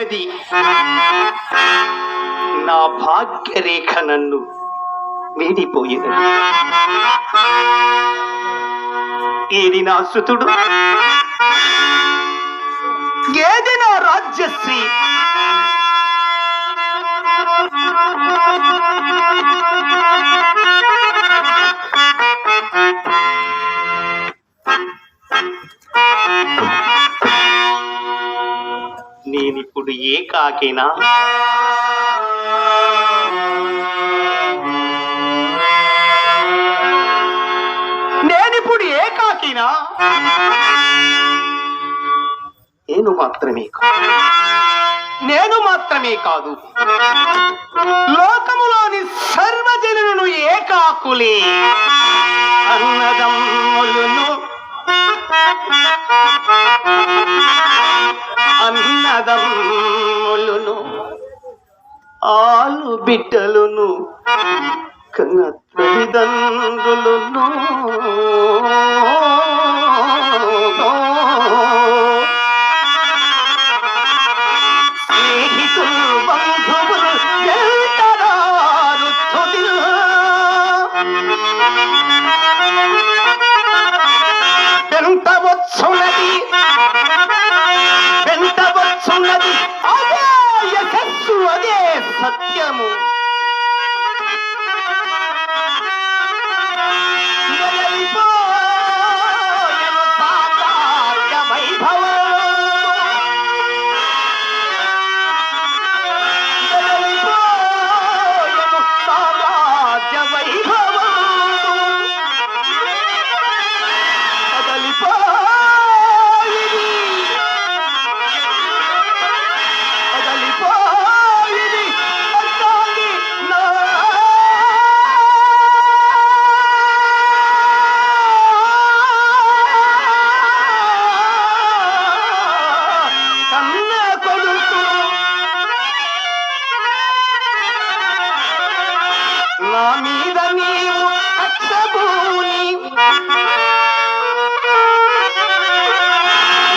ఉన్నది. నా భాగ్యరేఖ నన్ను వీడిపోయేది. ఏది నా సుతుడు, ఏది నా రాజ్యశ్రీ? నేనిప్పుడు ఏకాకినా? నేనిప్పుడు ఏకాకినా? నేను మాత్రమే కాదు, లోకములోని సర్వజనులను ఏకాకులే. అన్నదమ్ములను ఆలు బిడ్డలును కన్న తల్లిదండ్రులను స్నేహితులు బంధువులు ఎంతరారు తుదిల్. ఎంత వచ్చున్నది అదే యశస్సు, అదే సత్యము.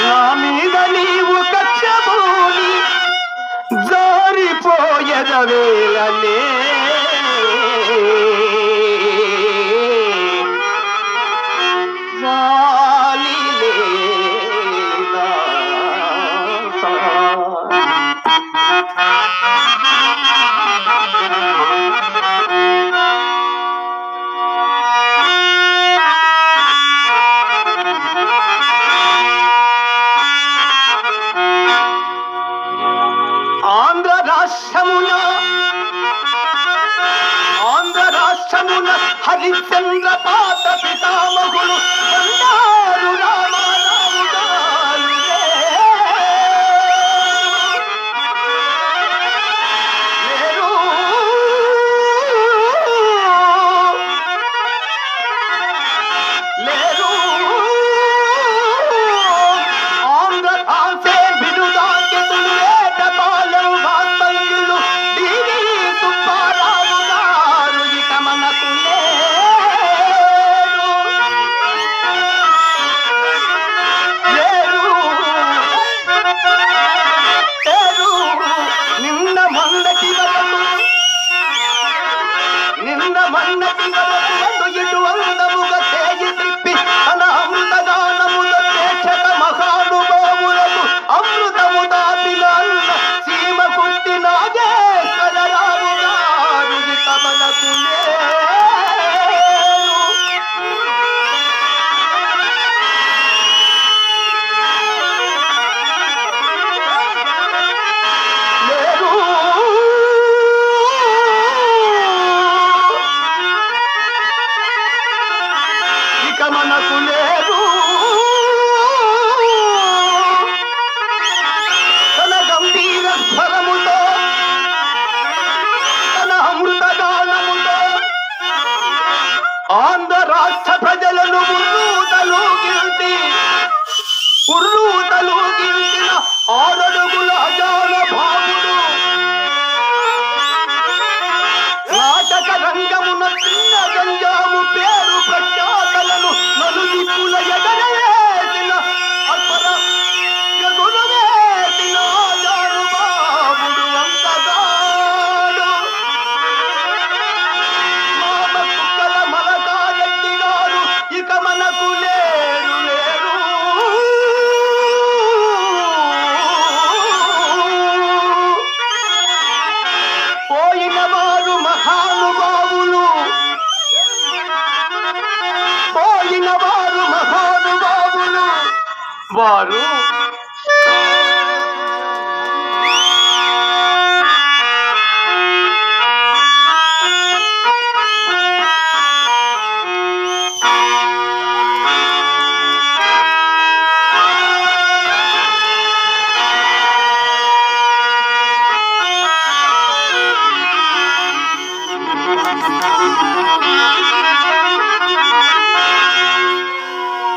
నా మీద నీవు కచ్చబూని, జారిపోయదవేళనే ఆంధ్ర రాష్ట్రమున హరిశ్చంద్ర పాత పితామహులు బండారు రామారావు గారు లేరు. ఆంధ్ర తాసే బిరుదాంకితులు ఏటపాలెం వాస్తవ్యులు డివి సుబ్బారావు గారు ఇక మనకు లేరు. నిన్న మొన్నటి వరకు ఇటు అందముగా చేయి త్రిప్పి తన అమృతగానముల ప్రేక్షక మహానుభావులకు అమృతము దాపిన సీమ పుట్టి నాగేశ్వరరావు గారు ఇక మనకు లేరు. ఇక మనకు లేరు. తన గంభీర స్వరముతో, తన అమృతగానముతో ఆంధ్ర రాష్ట్ర ప్రజలను ఉర్రూతలూగిల్చిన ఆరడుగుల అజాన భావుడు నాటక రంగమున చిన్న గంజాము పేరు ప్రఖ్యాతలను నలుదిక్కుల ఎగరవేసిన అపర ఎగురవేసిన ఆజానుభావుడు వారు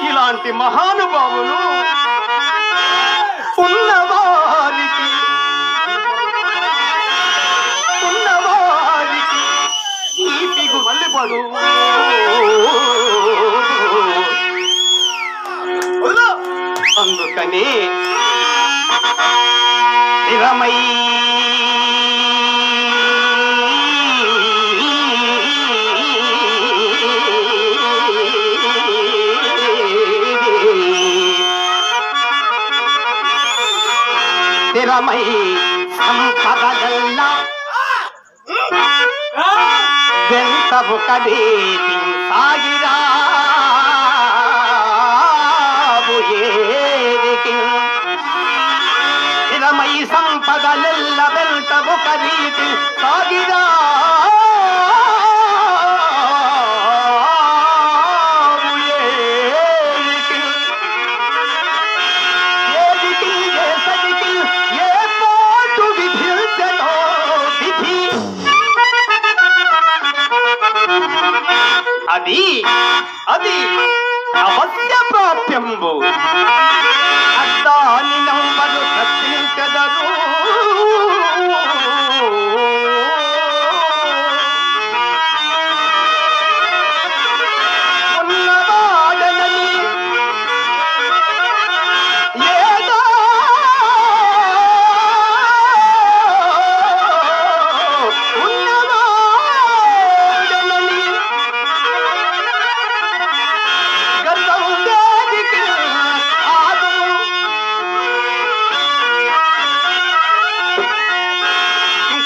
ఇలాంటి మహానుభావులు ఉన్నవారికి ఈపిగు వల్లిపడు అందుకని స్థిరమై స్థిరమై సంపదగల్లా వెంటవు కదేటి సాగిరావు ఏరికి స్థిరమై సంపదలెల్ల వెంటవు కరీతి సాగిరావు ఏరికి ఏదికి ఏ సదికి ఏ పోటు విధించనో విధి అది అది అవశ్య ప్రాప్యంబు అద్దాని నంబరు ప్రశ్నించదరు ఉన్నవాడనని ఏదో ఉన్నవాడనని గతం దేనికి ఆదు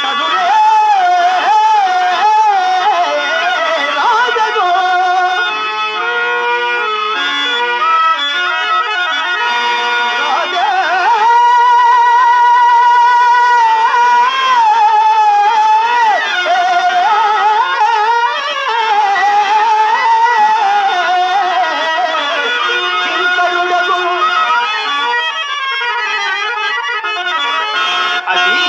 కదురే రాజగో రాజే కింకరుడగు అది